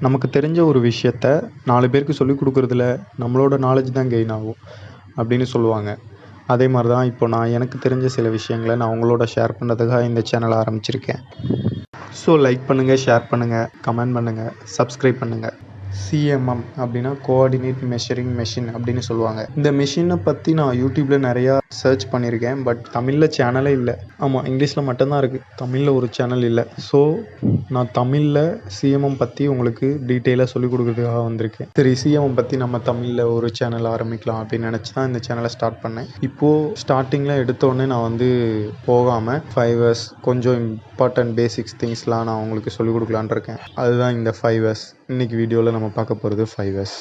நமக்கு தெரிஞ்ச ஒரு விஷயத்த 4 பேருக்கு சொல்லிக் கொடுக்குறதுல நம்மளோட நாலேஜ் தான் கெயின் ஆகும் அப்படின்னு சொல்லுவாங்க. அதே மாதிரி தான் இப்போ நான் எனக்கு தெரிஞ்ச சில விஷயங்களை நான் உங்களோட ஷேர் பண்ணுறதுக்காக இந்த சேனலை ஆரம்பிச்சிருக்கேன். ஸோ லைக் பண்ணுங்கள், ஷேர் பண்ணுங்கள், கமெண்ட் பண்ணுங்கள், சப்ஸ்கிரைப் பண்ணுங்கள். சிஎம்எம் அப்படின்னா கோஆர்டினேட் மெஷரிங் மெஷின் அப்படின்னு சொல்லுவாங்க. இந்த மெஷினை பற்றி நான் யூடியூப்பில் நிறையா சர்ச் பண்ணியிருக்கேன். பட் தமிழில் சேனலே இல்லை. ஆமாம், இங்கிலீஷில் மட்டும்தான் இருக்குது, தமிழில் ஒரு சேனல் இல்லை. ஸோ நான் தமிழில் சிஎம்எம் பற்றி உங்களுக்கு டீட்டெயிலாக சொல்லிக் கொடுக்குறதுக்காக வந்திருக்கேன். சரி, சிஎம்எம் பற்றி நம்ம தமிழில் ஒரு சேனல் ஆரம்பிக்கலாம் அப்படின்னு நினச்சி தான் இந்த சேனலை ஸ்டார்ட் பண்ணேன். இப்போது ஸ்டார்டிங்கில் எடுத்தோடனே நான் வந்து போகாமல் 5 years கொஞ்சம் இம்பார்ட்டன்ட் பேசிக்ஸ் திங்ஸ்லாம் நான் உங்களுக்கு சொல்லிக் கொடுக்கலான் இருக்கேன். அதுதான் இந்த 5 years. இன்றைக்கி வீடியோவில் நம்ம பார்க்க போகிறது 5 years.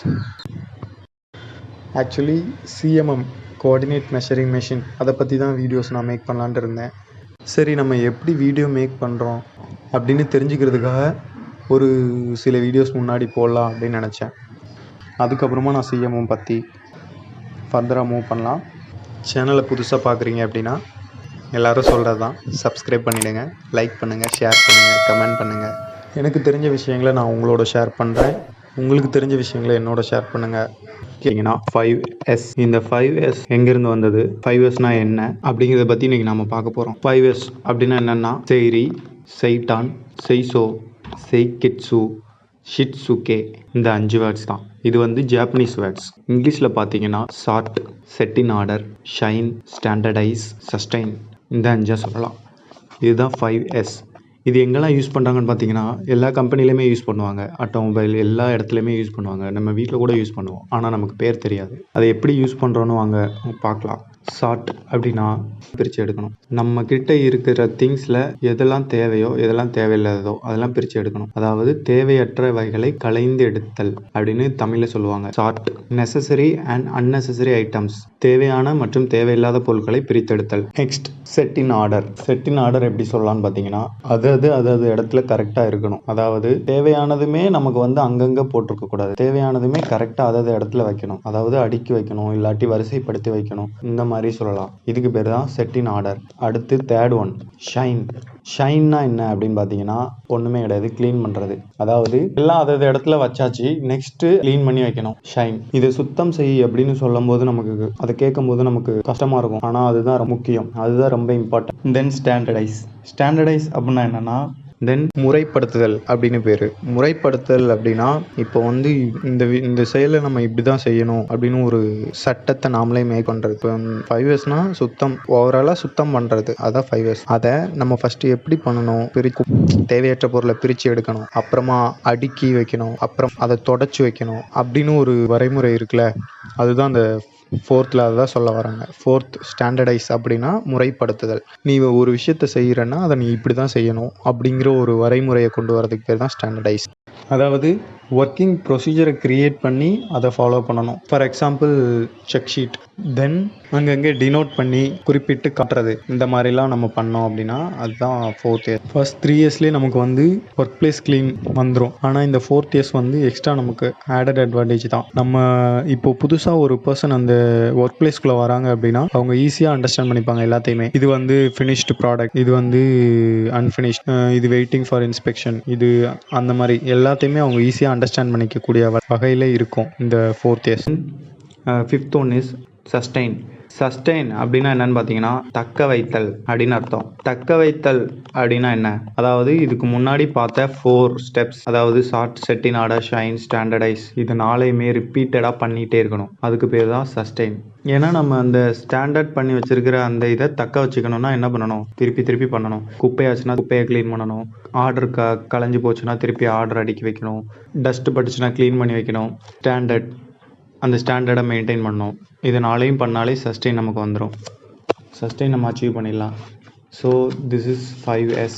Actually CMM coordinate measuring machine அதை பற்றி தான் வீடியோஸ் நான் மேக் பண்ணலான்ட்டு இருந்தேன். சரி, நம்ம எப்படி வீடியோ மேக் பண்ணுறோம் அப்படின்னு தெரிஞ்சுக்கிறதுக்காக ஒரு சில வீடியோஸ் முன்னாடி போடலாம் அப்படின்னு நினச்சேன். அதுக்கப்புறமா நான் சிஎம்எம் பற்றி ஃபர்தராக மூவ் பண்ணலாம். சேனலை புதுசாக பார்க்குறீங்க அப்படின்னா எல்லோரும் சொல்கிறது தான், சப்ஸ்கிரைப் பண்ணிவிடுங்க, லைக் பண்ணுங்கள், ஷேர் பண்ணுங்கள், கமெண்ட் பண்ணுங்கள். எனக்கு தெரிஞ்ச விஷயங்களை நான் உங்களோட ஷேர் பண்ணுறேன். உங்களுக்கு தெரிஞ்ச விஷயங்களை என்னோட ஷேர் பண்ணுங்கள். கேட்டிங்கன்னா 5S, இந்த 5S எங்கேருந்து வந்தது, 5Sனால் என்ன அப்படிங்கிறத பற்றி இன்றைக்கி நம்ம பார்க்க போகிறோம். 5S அப்படின்னா என்னென்னா Seiri, Seiton, Seiso, Seiketsu, Shitsuke, இந்த 5 வேர்ட்ஸ் தான். இது வந்து ஜாப்பனீஸ் வேர்ட்ஸ். இங்கிலீஷில் பார்த்தீங்கன்னா sort, set in order, shine, standardise, sustain, இந்த 5 சொல்லலாம். இதுதான் 5S. இது எங்கெல்லாம் யூஸ் பண்ணுறாங்கன்னு பார்த்தீங்கன்னா எல்லா கம்பெனிலையுமே யூஸ் பண்ணுவாங்க. ஆட்டோமொபைல் எல்லா இடத்துலையுமே யூஸ் பண்ணுவாங்க. நம்ம வீட்டில் கூட யூஸ் பண்ணுவோம், ஆனால் நமக்கு பேர் தெரியாது. அதை எப்படி யூஸ் பண்ணுறோன்னு வாங்க பார்க்கலாம். சார்ட் அப்படின்னா பிரித்து எடுக்கணும். நம்ம கிட்ட இருக்கிற திங்ஸில் எதெல்லாம் தேவையோ எதெல்லாம் தேவையில்லாததோ அதெல்லாம் பிரித்து எடுக்கணும். அதாவது தேவையற்றவைகளை களைந்து எடுத்தல் அப்படின்னு தமிழில் சொல்லுவாங்க. Sort. Necessary and unnecessary items, தேவையான மற்றும் தேவையில்லாத பொருட்களை பிரித்தெடுத்தல். Next, set in order. Set in order எப்படி சொல்லலாம்னு பார்த்தீங்கன்னா அது இடத்துல கரெக்டாக இருக்கணும். அதாவது தேவையானதுமே நமக்கு வந்து அங்கங்கே போட்டிருக்க கூடாது. தேவையானதுமே கரெக்டாக அதாவது இடத்துல வைக்கணும். அதாவது அடுக்கி வைக்கணும், இல்லாட்டி வரிசைப்படுத்தி வைக்கணும். இந்த மாதிரி சொல்லலாம். இதுக்கு பேர் தான் செட் இன் ஆர்டர். அடுத்து தேர்ட் ஒன், ஷைன். ஷைன்னா என்ன அப்படின்னு பார்த்தீங்கன்னா ஒன்றுமே கிடையாது, க்ளீன் பண்ணுறது. அதாவது எல்லாம் அதாவது இடத்துல வச்சாச்சு, நெக்ஸ்ட்டு க்ளீன் பண்ணி வைக்கணும். ஷைன். இதை சுத்தம் செய் அப்படின்னு சொல்லும் போது நமக்கு அதை கேட்கும் போது நமக்கு கஷ்டமாக இருக்கும், ஆனால் அதுதான் முக்கியம், அதுதான் ரொம்ப இம்பார்ட்டன்ட். தென் ஸ்டாண்டர்டைஸ். ஸ்டாண்டர்டைஸ் அப்படின்னா என்னென்னா தென் முறைப்படுத்துதல் அப்படின்னு பேர். முறைப்படுத்துதல் அப்படின்னா இப்போ வந்து இந்த செயலை நம்ம இப்படி தான் செய்யணும் அப்படின்னு ஒரு சட்டத்தை நாமளே மேக் பண்ணுறது. இப்போ 5 yearsனா சுத்தம், ஓவராலாக சுத்தம் பண்ணுறது, அதான் 5 years. அதை நம்ம ஃபஸ்ட்டு எப்படி பண்ணணும், தேவையற்ற பொருளை பிரித்து எடுக்கணும், அப்புறமா அடுக்கி வைக்கணும், அப்புறம் அதை தொடச்சி வைக்கணும் அப்படின்னு ஒரு வரைமுறை இருக்குல்ல, அதுதான் அந்த 4th அதுதான் சொல்ல வராங்க. 4th ஸ்டாண்டர்டைஸ் அப்படின்னா முறைப்படுத்துதல். நீ ஒரு விஷயத்தை செய்கிறன்னா அதை நீ இப்படி தான் செய்யணும் அப்படிங்கிற ஒரு வரைமுறையை கொண்டு வரதுக்கு பேர் தான் ஸ்டாண்டர்டைஸ். அதாவது ஒர்க்கிங் ப்ரொசீஜரை க்ரியேட் பண்ணி அதை ஃபாலோ பண்ணணும். ஃபார் எக்ஸாம்பிள் செக் ஷீட், தென் அங்கங்கே டினோட் பண்ணி குறிப்பிட்டு காட்டுறது. இந்த மாதிரிலாம் நம்ம பண்ணோம் அப்படின்னா அதுதான் 4th year. ஃபர்ஸ்ட் 3 yearsலேயே நமக்கு வந்து ஒர்க் பிளேஸ் க்ளீன் வந்துடும். ஆனால் இந்த 4th years வந்து எக்ஸ்ட்ரா நமக்கு ஆடட் அட்வான்டேஜ் தான். நம்ம இப்போ புதுசாக ஒரு பர்சன் அந்த ஒர்க் பிளேஸ்க்குள்ளே வராங்க அப்படின்னா அவங்க ஈஸியாக அண்டர்ஸ்டாண்ட் பண்ணிப்பாங்க எல்லாத்தையுமே. இது வந்து ஃபினிஷ்டு ப்ராடக்ட், இது வந்து அன்ஃபினிஷ்ட், இது வெயிட்டிங் ஃபார் இன்ஸ்பெக்ஷன், இது அந்த மாதிரி எல்லாத்தையுமே அவங்க ஈஸியாக அண்டர்ஸ்டாண்ட் பண்ணிக்கக்கூடிய வகையில் இருக்கும் இந்த 4th years. 5th one is sustain. Sustain அப்படின்னா என்னன்னு பார்த்தீங்கன்னா தக்க வைத்தல் அப்படின்னு அர்த்தம். தக்க வைத்தல் அப்படின்னா என்ன, அதாவது இதுக்கு முன்னாடி பார்த்த 4 steps, அதாவது sort, set in order, shine, standardise, இது 4யுமே ரிப்பீட்டடாக பண்ணிகிட்டே இருக்கணும். அதுக்கு பேர் தான் சஸ்டைன். ஏன்னா நம்ம அந்த ஸ்டாண்டர்ட் பண்ணி வச்சிருக்கிற அந்த இதை தக்க வச்சுக்கணும்னா என்ன பண்ணணும், திருப்பி பண்ணணும். குப்பையாச்சுன்னா குப்பையை க்ளீன் பண்ணணும். ஆர்டர் களைஞ்சு போச்சுன்னா திருப்பி ஆர்டர் அடுக்கி வைக்கணும். டஸ்ட் பட்டுச்சுன்னா க்ளீன் பண்ணி வைக்கணும். ஸ்டாண்டர்ட், அந்த ஸ்டாண்டர்டை மெயின்டைன் பண்ணணும். இது 4யும் பண்ணாலே சஸ்டெயின் நமக்கு வந்துடும். சஸ்டெயின் நம்ம அச்சீவ் பண்ணிடலாம். So this is 5S.